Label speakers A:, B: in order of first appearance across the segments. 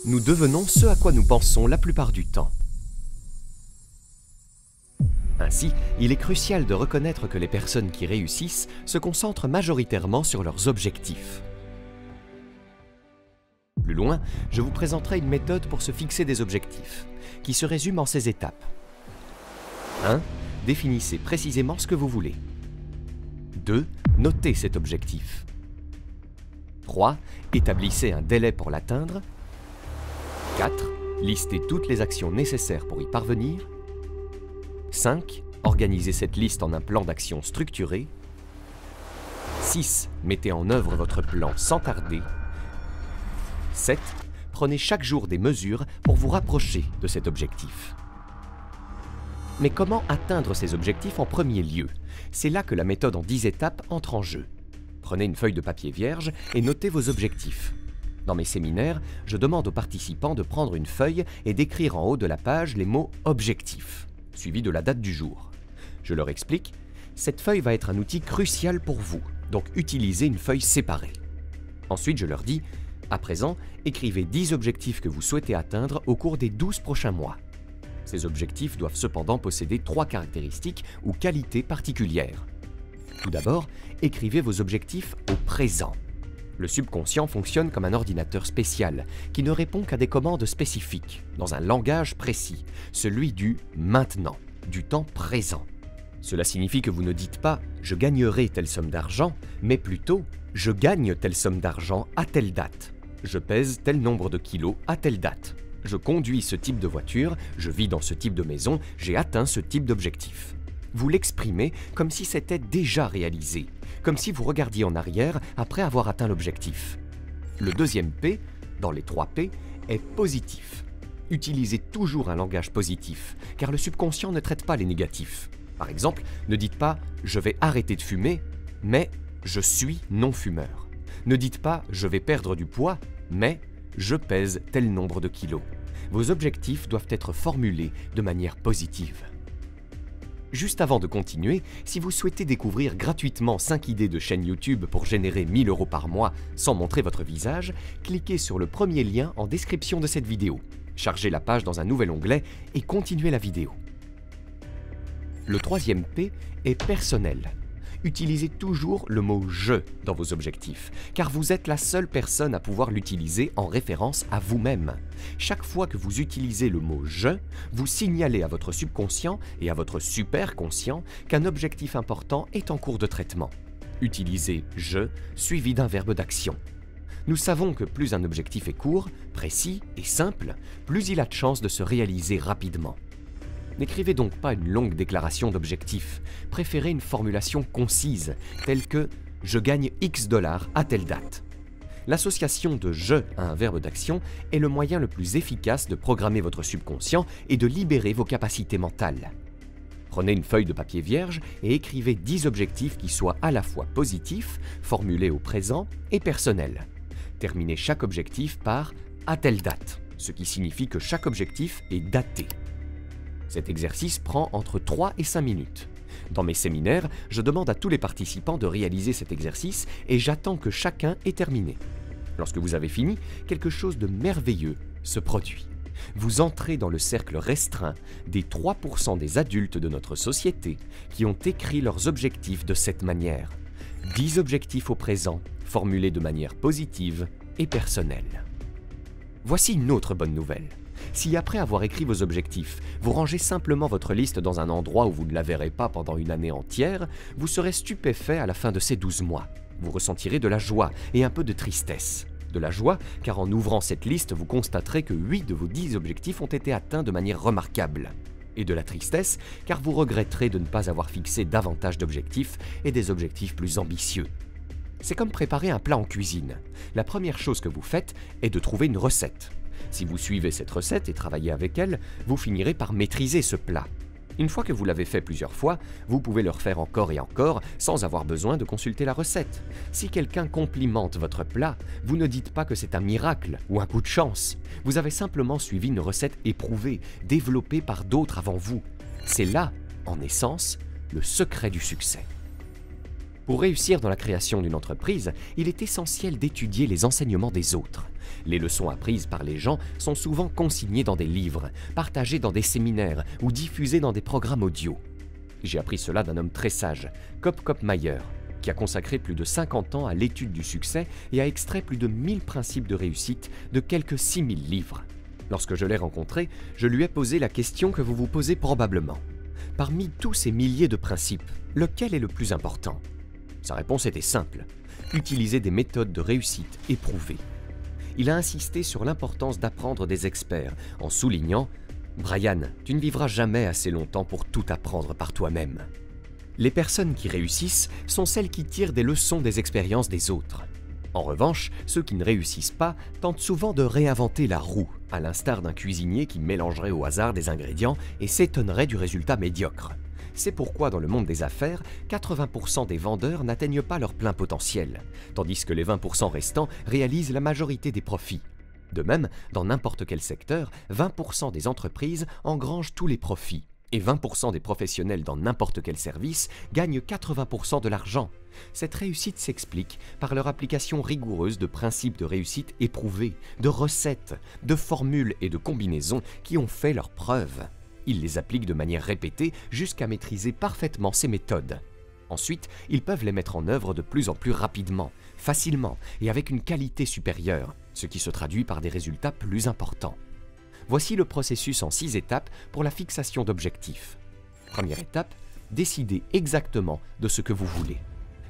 A: nous devenons ce à quoi nous pensons la plupart du temps. Ainsi, il est crucial de reconnaître que les personnes qui réussissent se concentrent majoritairement sur leurs objectifs. Plus loin, je vous présenterai une méthode pour se fixer des objectifs, qui se résume en ces étapes. 1. Définissez précisément ce que vous voulez. 2. Notez cet objectif. 3. Établissez un délai pour l'atteindre. 4. Listez toutes les actions nécessaires pour y parvenir. 5. Organisez cette liste en un plan d'action structuré. 6. Mettez en œuvre votre plan sans tarder. 7. Prenez chaque jour des mesures pour vous rapprocher de cet objectif. Mais comment atteindre ces objectifs en premier lieu? C'est là que la méthode en 10 étapes entre en jeu. Prenez une feuille de papier vierge et notez vos objectifs. Dans mes séminaires, je demande aux participants de prendre une feuille et d'écrire en haut de la page les mots « objectif », suivi de la date du jour. Je leur explique, cette feuille va être un outil crucial pour vous, donc utilisez une feuille séparée. Ensuite, je leur dis, à présent, écrivez 10 objectifs que vous souhaitez atteindre au cours des 12 prochains mois. Ces objectifs doivent cependant posséder 3 caractéristiques ou qualités particulières. Tout d'abord, écrivez vos objectifs au présent. Le subconscient fonctionne comme un ordinateur spécial qui ne répond qu'à des commandes spécifiques, dans un langage précis, celui du maintenant, du temps présent. Cela signifie que vous ne dites pas « je gagnerai telle somme d'argent », mais plutôt « je gagne telle somme d'argent à telle date ». Je pèse tel nombre de kilos à telle date. Je conduis ce type de voiture, je vis dans ce type de maison, j'ai atteint ce type d'objectif. Vous l'exprimez comme si c'était déjà réalisé, comme si vous regardiez en arrière après avoir atteint l'objectif. Le deuxième P, dans les 3 P, est positif. Utilisez toujours un langage positif, car le subconscient ne traite pas les négatifs. Par exemple, ne dites pas « je vais arrêter de fumer », mais « je suis non-fumeur ». Ne dites pas « je vais perdre du poids », mais « je pèse tel nombre de kilos ». Vos objectifs doivent être formulés de manière positive. Juste avant de continuer, si vous souhaitez découvrir gratuitement 5 idées de chaîne YouTube pour générer 1 000 € par mois sans montrer votre visage, cliquez sur le premier lien en description de cette vidéo. Chargez la page dans un nouvel onglet et continuez la vidéo. Le troisième P est personnel. Utilisez toujours le mot « je » dans vos objectifs, car vous êtes la seule personne à pouvoir l'utiliser en référence à vous-même. Chaque fois que vous utilisez le mot « je », vous signalez à votre subconscient et à votre superconscient qu'un objectif important est en cours de traitement. Utilisez « je » suivi d'un verbe d'action. Nous savons que plus un objectif est court, précis et simple, plus il a de chances de se réaliser rapidement. N'écrivez donc pas une longue déclaration d'objectif, préférez une formulation concise, telle que « je gagne X $ à telle date ». L'association de « je » à un verbe d'action est le moyen le plus efficace de programmer votre subconscient et de libérer vos capacités mentales. Prenez une feuille de papier vierge et écrivez 10 objectifs qui soient à la fois positifs, formulés au présent, et personnels. Terminez chaque objectif par « à telle date », ce qui signifie que chaque objectif est daté. Cet exercice prend entre 3 et 5 minutes. Dans mes séminaires, je demande à tous les participants de réaliser cet exercice et j'attends que chacun ait terminé. Lorsque vous avez fini, quelque chose de merveilleux se produit. Vous entrez dans le cercle restreint des 3% des adultes de notre société qui ont écrit leurs objectifs de cette manière. 10 objectifs au présent, formulés de manière positive et personnelle. Voici une autre bonne nouvelle. Si après avoir écrit vos objectifs, vous rangez simplement votre liste dans un endroit où vous ne la verrez pas pendant une année entière, vous serez stupéfait à la fin de ces 12 mois. Vous ressentirez de la joie et un peu de tristesse. De la joie, car en ouvrant cette liste, vous constaterez que 8 de vos 10 objectifs ont été atteints de manière remarquable. Et de la tristesse, car vous regretterez de ne pas avoir fixé davantage d'objectifs et des objectifs plus ambitieux. C'est comme préparer un plat en cuisine. La première chose que vous faites est de trouver une recette. Si vous suivez cette recette et travaillez avec elle, vous finirez par maîtriser ce plat. Une fois que vous l'avez fait plusieurs fois, vous pouvez le refaire encore et encore sans avoir besoin de consulter la recette. Si quelqu'un complimente votre plat, vous ne dites pas que c'est un miracle ou un coup de chance. Vous avez simplement suivi une recette éprouvée, développée par d'autres avant vous. C'est là, en essence, le secret du succès. Pour réussir dans la création d'une entreprise, il est essentiel d'étudier les enseignements des autres. Les leçons apprises par les gens sont souvent consignées dans des livres, partagées dans des séminaires ou diffusées dans des programmes audio. J'ai appris cela d'un homme très sage, Cop Mayer, qui a consacré plus de 50 ans à l'étude du succès et a extrait plus de 1000 principes de réussite de quelques 6000 livres. Lorsque je l'ai rencontré, je lui ai posé la question que vous vous posez probablement. Parmi tous ces milliers de principes, lequel est le plus important ? Sa réponse était simple. Utiliser des méthodes de réussite éprouvées. Il a insisté sur l'importance d'apprendre des experts en soulignant « Brian, tu ne vivras jamais assez longtemps pour tout apprendre par toi-même. » Les personnes qui réussissent sont celles qui tirent des leçons des expériences des autres. En revanche, ceux qui ne réussissent pas tentent souvent de réinventer la roue, à l'instar d'un cuisinier qui mélangerait au hasard des ingrédients et s'étonnerait du résultat médiocre. C'est pourquoi dans le monde des affaires, 80% des vendeurs n'atteignent pas leur plein potentiel, tandis que les 20% restants réalisent la majorité des profits. De même, dans n'importe quel secteur, 20% des entreprises engrangent tous les profits, et 20% des professionnels dans n'importe quel service gagnent 80% de l'argent. Cette réussite s'explique par leur application rigoureuse de principes de réussite éprouvés, de recettes, de formules et de combinaisons qui ont fait leurs preuves. Ils les appliquent de manière répétée jusqu'à maîtriser parfaitement ces méthodes. Ensuite, ils peuvent les mettre en œuvre de plus en plus rapidement, facilement et avec une qualité supérieure, ce qui se traduit par des résultats plus importants. Voici le processus en 6 étapes pour la fixation d'objectifs. Première étape, décidez exactement de ce que vous voulez.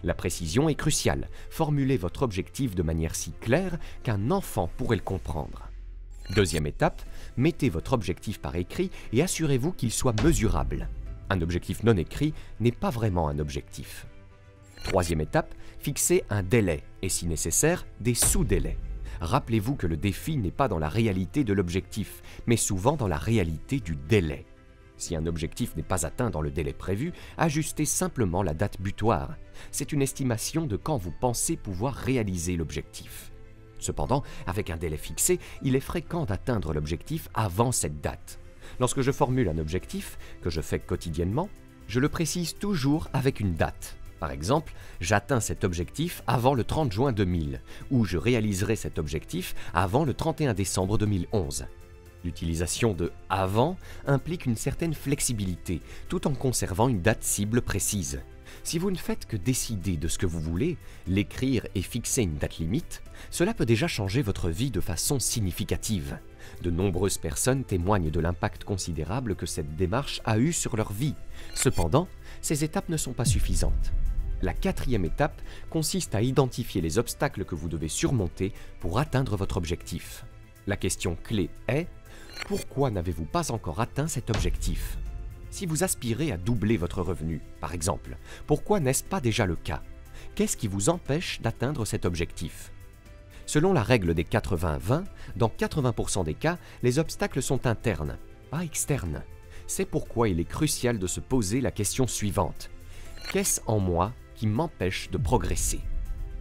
A: La précision est cruciale. Formulez votre objectif de manière si claire qu'un enfant pourrait le comprendre. Deuxième étape, mettez votre objectif par écrit et assurez-vous qu'il soit mesurable. Un objectif non écrit n'est pas vraiment un objectif. Troisième étape, fixez un délai et si nécessaire, des sous-délais. Rappelez-vous que le défi n'est pas dans la réalité de l'objectif, mais souvent dans la réalité du délai. Si un objectif n'est pas atteint dans le délai prévu, ajustez simplement la date butoir. C'est une estimation de quand vous pensez pouvoir réaliser l'objectif. Cependant, avec un délai fixé, il est fréquent d'atteindre l'objectif avant cette date. Lorsque je formule un objectif, que je fais quotidiennement, je le précise toujours avec une date. Par exemple, j'atteins cet objectif avant le 30 juin 2000, ou je réaliserai cet objectif avant le 31 décembre 2011. L'utilisation de « avant » implique une certaine flexibilité, tout en conservant une date cible précise. Si vous ne faites que décider de ce que vous voulez, l'écrire et fixer une date limite, cela peut déjà changer votre vie de façon significative. De nombreuses personnes témoignent de l'impact considérable que cette démarche a eu sur leur vie. Cependant, ces étapes ne sont pas suffisantes. La quatrième étape consiste à identifier les obstacles que vous devez surmonter pour atteindre votre objectif. La question clé est « Pourquoi n'avez-vous pas encore atteint cet objectif ?» Si vous aspirez à doubler votre revenu, par exemple, pourquoi n'est-ce pas déjà le cas? Qu'est-ce qui vous empêche d'atteindre cet objectif? Selon la règle des 80-20, dans 80% des cas, les obstacles sont internes, pas externes. C'est pourquoi il est crucial de se poser la question suivante. Qu'est-ce en moi qui m'empêche de progresser?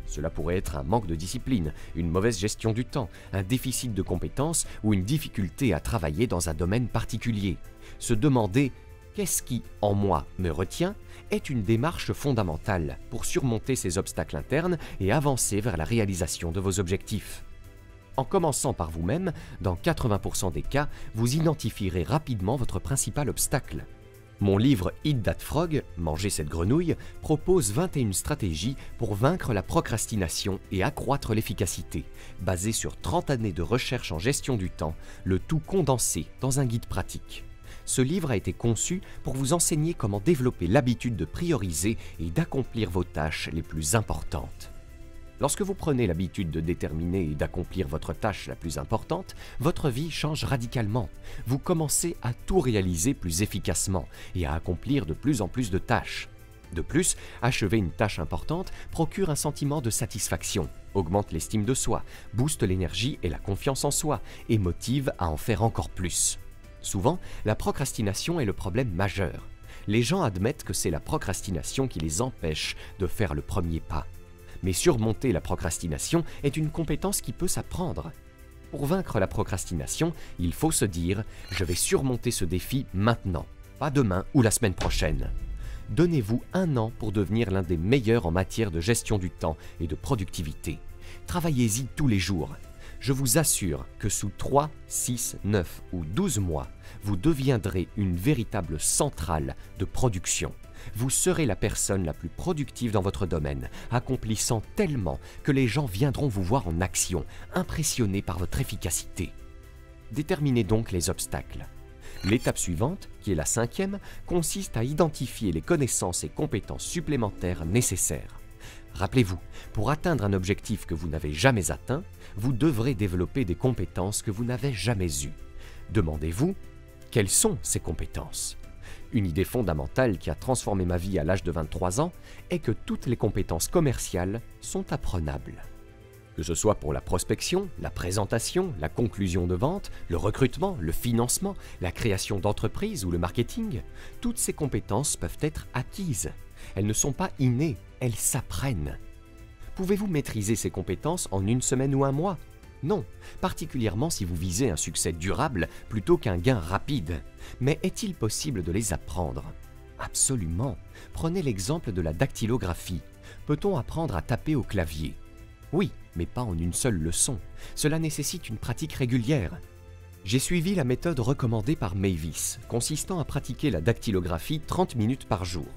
A: Cela pourrait être un manque de discipline, une mauvaise gestion du temps, un déficit de compétences ou une difficulté à travailler dans un domaine particulier. Se demander « qu'est-ce qui, en moi, me retient ?» est une démarche fondamentale pour surmonter ces obstacles internes et avancer vers la réalisation de vos objectifs. En commençant par vous-même, dans 80% des cas, vous identifierez rapidement votre principal obstacle. Mon livre « Eat That Frog » Manger cette grenouille propose 21 stratégies pour vaincre la procrastination et accroître l'efficacité, basées sur 30 années de recherche en gestion du temps, le tout condensé dans un guide pratique. Ce livre a été conçu pour vous enseigner comment développer l'habitude de prioriser et d'accomplir vos tâches les plus importantes. Lorsque vous prenez l'habitude de déterminer et d'accomplir votre tâche la plus importante, votre vie change radicalement. Vous commencez à tout réaliser plus efficacement et à accomplir de plus en plus de tâches. De plus, achever une tâche importante procure un sentiment de satisfaction, augmente l'estime de soi, booste l'énergie et la confiance en soi et motive à en faire encore plus. Souvent, la procrastination est le problème majeur. Les gens admettent que c'est la procrastination qui les empêche de faire le premier pas. Mais surmonter la procrastination est une compétence qui peut s'apprendre. Pour vaincre la procrastination, il faut se dire « je vais surmonter ce défi maintenant, pas demain ou la semaine prochaine ». Donnez-vous 1 an pour devenir l'un des meilleurs en matière de gestion du temps et de productivité. Travaillez-y tous les jours. Je vous assure que sous 3, 6, 9 ou 12 mois, vous deviendrez une véritable centrale de production. Vous serez la personne la plus productive dans votre domaine, accomplissant tellement que les gens viendront vous voir en action, impressionnés par votre efficacité. Déterminez donc les obstacles. L'étape suivante, qui est la 5e, consiste à identifier les connaissances et compétences supplémentaires nécessaires. Rappelez-vous, pour atteindre un objectif que vous n'avez jamais atteint, vous devrez développer des compétences que vous n'avez jamais eues. Demandez-vous, quelles sont ces compétences ? Une idée fondamentale qui a transformé ma vie à l'âge de 23 ans est que toutes les compétences commerciales sont apprenables. Que ce soit pour la prospection, la présentation, la conclusion de vente, le recrutement, le financement, la création d'entreprises ou le marketing, toutes ces compétences peuvent être acquises. Elles ne sont pas innées, elles s'apprennent. Pouvez-vous maîtriser ces compétences en 1 semaine ou 1 mois ? Non, particulièrement si vous visez un succès durable plutôt qu'un gain rapide. Mais est-il possible de les apprendre ? Absolument. Prenez l'exemple de la dactylographie. Peut-on apprendre à taper au clavier ? Oui, mais pas en une seule leçon. Cela nécessite une pratique régulière. J'ai suivi la méthode recommandée par Mavis, consistant à pratiquer la dactylographie 30 minutes par jour.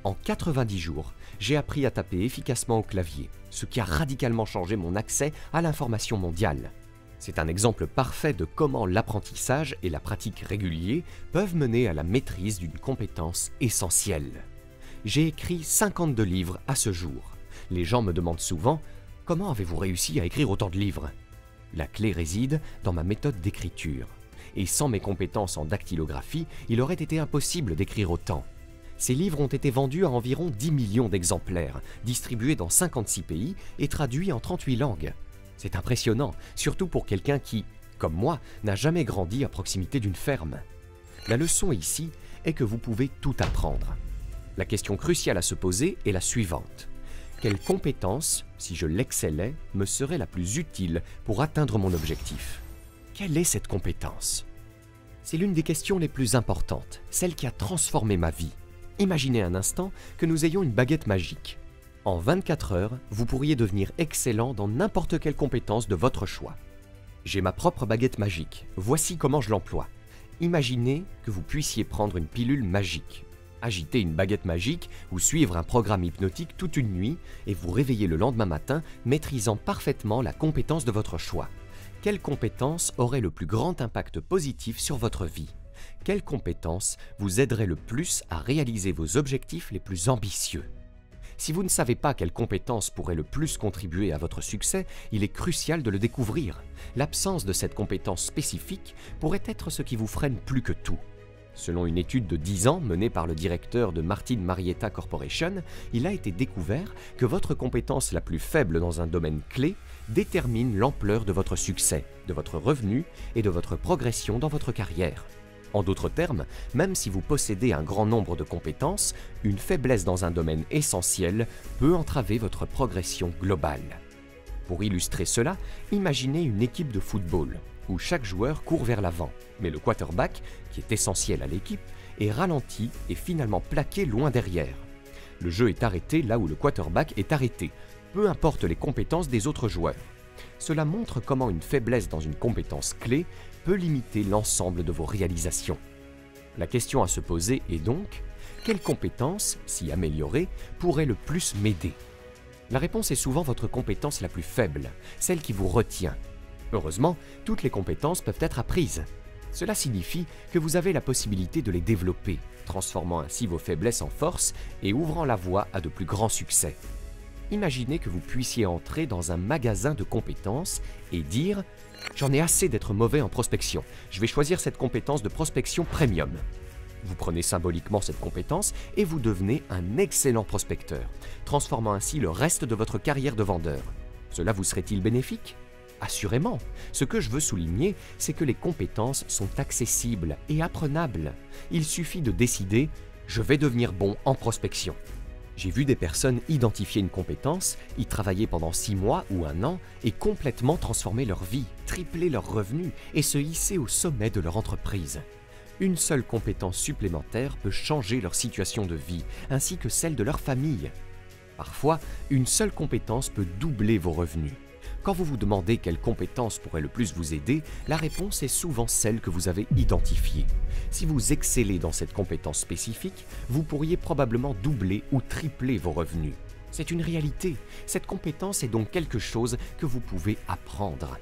A: En 90 jours, j'ai appris à taper efficacement au clavier, ce qui a radicalement changé mon accès à l'information mondiale. C'est un exemple parfait de comment l'apprentissage et la pratique réguliers peuvent mener à la maîtrise d'une compétence essentielle. J'ai écrit 52 livres à ce jour. Les gens me demandent souvent « Comment avez-vous réussi à écrire autant de livres ?» La clé réside dans ma méthode d'écriture. Et sans mes compétences en dactylographie, il aurait été impossible d'écrire autant. Ces livres ont été vendus à environ 10 millions d'exemplaires, distribués dans 56 pays et traduits en 38 langues. C'est impressionnant, surtout pour quelqu'un qui, comme moi, n'a jamais grandi à proximité d'une ferme. La leçon ici est que vous pouvez tout apprendre. La question cruciale à se poser est la suivante. Quelle compétence, si je l'excellais, me serait la plus utile pour atteindre mon objectif ? Quelle est cette compétence ? C'est l'une des questions les plus importantes, celle qui a transformé ma vie. Imaginez un instant que nous ayons une baguette magique. En 24 heures, vous pourriez devenir excellent dans n'importe quelle compétence de votre choix. J'ai ma propre baguette magique, voici comment je l'emploie. Imaginez que vous puissiez prendre une pilule magique, agiter une baguette magique ou suivre un programme hypnotique toute une nuit et vous réveiller le lendemain matin maîtrisant parfaitement la compétence de votre choix. Quelle compétence aurait le plus grand impact positif sur votre vie ? Quelle compétence vous aiderait le plus à réaliser vos objectifs les plus ambitieux ? Si vous ne savez pas quelle compétence pourrait le plus contribuer à votre succès, il est crucial de le découvrir. L'absence de cette compétence spécifique pourrait être ce qui vous freine plus que tout. Selon une étude de 10 ans menée par le directeur de Martin Marietta Corporation, il a été découvert que votre compétence la plus faible dans un domaine clé détermine l'ampleur de votre succès, de votre revenu et de votre progression dans votre carrière. En d'autres termes, même si vous possédez un grand nombre de compétences, une faiblesse dans un domaine essentiel peut entraver votre progression globale. Pour illustrer cela, imaginez une équipe de football où chaque joueur court vers l'avant, mais le quarterback, qui est essentiel à l'équipe, est ralenti et finalement plaqué loin derrière. Le jeu est arrêté là où le quarterback est arrêté, peu importe les compétences des autres joueurs. Cela montre comment une faiblesse dans une compétence clé peut limiter l'ensemble de vos réalisations. La question à se poser est donc, quelle compétence, si améliorée, pourrait le plus m'aider ? La réponse est souvent votre compétence la plus faible, celle qui vous retient. Heureusement, toutes les compétences peuvent être apprises. Cela signifie que vous avez la possibilité de les développer, transformant ainsi vos faiblesses en force et ouvrant la voie à de plus grands succès. Imaginez que vous puissiez entrer dans un magasin de compétences et dire « J'en ai assez d'être mauvais en prospection, je vais choisir cette compétence de prospection premium ». Vous prenez symboliquement cette compétence et vous devenez un excellent prospecteur, transformant ainsi le reste de votre carrière de vendeur. Cela vous serait-il bénéfique ? Assurément. Ce que je veux souligner, c'est que les compétences sont accessibles et apprenables. Il suffit de décider « Je vais devenir bon en prospection ». J'ai vu des personnes identifier une compétence, y travailler pendant 6 mois ou 1 an et complètement transformer leur vie, tripler leurs revenus et se hisser au sommet de leur entreprise. Une seule compétence supplémentaire peut changer leur situation de vie, ainsi que celle de leur famille. Parfois, une seule compétence peut doubler vos revenus. Quand vous vous demandez quelle compétence pourrait le plus vous aider, la réponse est souvent celle que vous avez identifiée. Si vous excellez dans cette compétence spécifique, vous pourriez probablement doubler ou tripler vos revenus. C'est une réalité. Cette compétence est donc quelque chose que vous pouvez apprendre.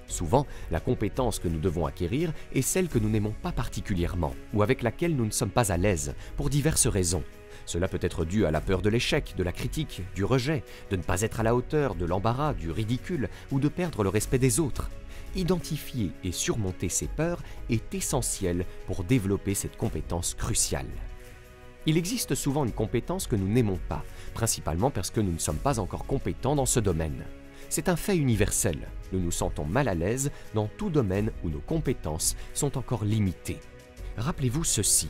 A: Souvent, la compétence que nous devons acquérir est celle que nous n'aimons pas particulièrement ou avec laquelle nous ne sommes pas à l'aise, pour diverses raisons. Cela peut être dû à la peur de l'échec, de la critique, du rejet, de ne pas être à la hauteur, de l'embarras, du ridicule ou de perdre le respect des autres. Identifier et surmonter ces peurs est essentiel pour développer cette compétence cruciale. Il existe souvent une compétence que nous n'aimons pas, principalement parce que nous ne sommes pas encore compétents dans ce domaine. C'est un fait universel. Nous nous sentons mal à l'aise dans tout domaine où nos compétences sont encore limitées. Rappelez-vous ceci.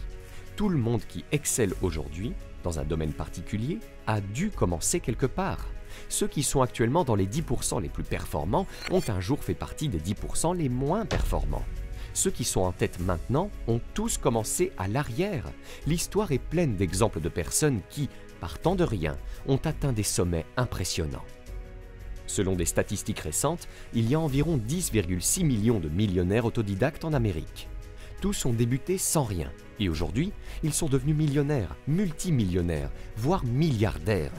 A: Tout le monde qui excelle aujourd'hui, dans un domaine particulier, a dû commencer quelque part. Ceux qui sont actuellement dans les 10% les plus performants ont un jour fait partie des 10% les moins performants. Ceux qui sont en tête maintenant ont tous commencé à l'arrière. L'histoire est pleine d'exemples de personnes qui, partant de rien, ont atteint des sommets impressionnants. Selon des statistiques récentes, il y a environ 10,6 millions de millionnaires autodidactes en Amérique. Tous ont débuté sans rien, et aujourd'hui, ils sont devenus millionnaires, multimillionnaires, voire milliardaires.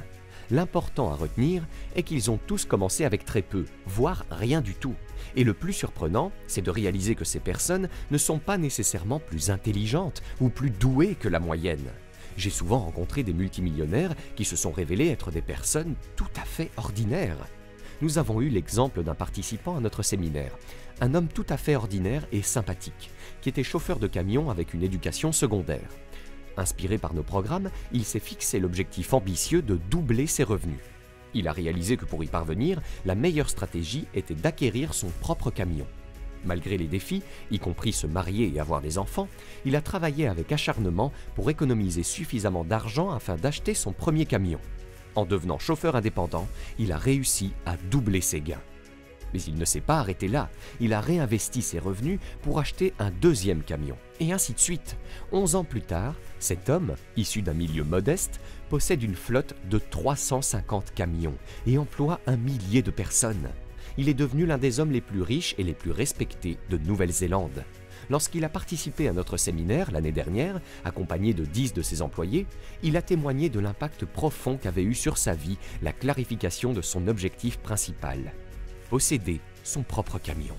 A: L'important à retenir est qu'ils ont tous commencé avec très peu, voire rien du tout. Et le plus surprenant, c'est de réaliser que ces personnes ne sont pas nécessairement plus intelligentes ou plus douées que la moyenne. J'ai souvent rencontré des multimillionnaires qui se sont révélés être des personnes tout à fait ordinaires. Nous avons eu l'exemple d'un participant à notre séminaire, un homme tout à fait ordinaire et sympathique, qui était chauffeur de camion avec une éducation secondaire. Inspiré par nos programmes, il s'est fixé l'objectif ambitieux de doubler ses revenus. Il a réalisé que pour y parvenir, la meilleure stratégie était d'acquérir son propre camion. Malgré les défis, y compris se marier et avoir des enfants, il a travaillé avec acharnement pour économiser suffisamment d'argent afin d'acheter son premier camion. En devenant chauffeur indépendant, il a réussi à doubler ses gains. Mais il ne s'est pas arrêté là, il a réinvesti ses revenus pour acheter un deuxième camion, et ainsi de suite. 11 ans plus tard, cet homme, issu d'un milieu modeste, possède une flotte de 350 camions et emploie 1 millier de personnes. Il est devenu l'un des hommes les plus riches et les plus respectés de Nouvelle-Zélande. Lorsqu'il a participé à notre séminaire l'année dernière, accompagné de 10 de ses employés, il a témoigné de l'impact profond qu'avait eu sur sa vie la clarification de son objectif principal: posséder son propre camion.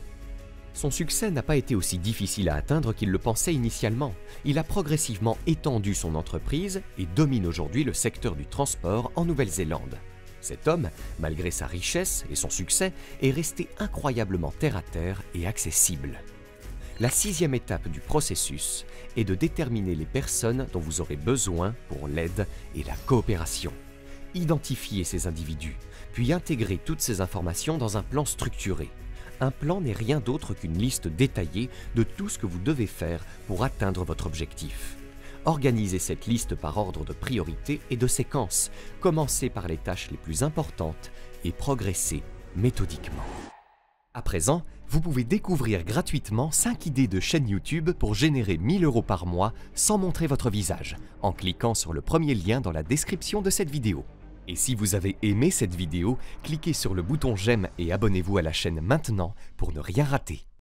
A: Son succès n'a pas été aussi difficile à atteindre qu'il le pensait initialement. Il a progressivement étendu son entreprise et domine aujourd'hui le secteur du transport en Nouvelle-Zélande. Cet homme, malgré sa richesse et son succès, est resté incroyablement terre-à-terre et accessible. La 6e étape du processus est de déterminer les personnes dont vous aurez besoin pour l'aide et la coopération. Identifiez ces individus, puis intégrez toutes ces informations dans un plan structuré. Un plan n'est rien d'autre qu'une liste détaillée de tout ce que vous devez faire pour atteindre votre objectif. Organisez cette liste par ordre de priorité et de séquence. Commencez par les tâches les plus importantes et progressez méthodiquement. À présent, vous pouvez découvrir gratuitement 5 idées de chaîne YouTube pour générer 1 000 € par mois sans montrer votre visage, en cliquant sur le premier lien dans la description de cette vidéo. Et si vous avez aimé cette vidéo, cliquez sur le bouton j'aime et abonnez-vous à la chaîne maintenant pour ne rien rater.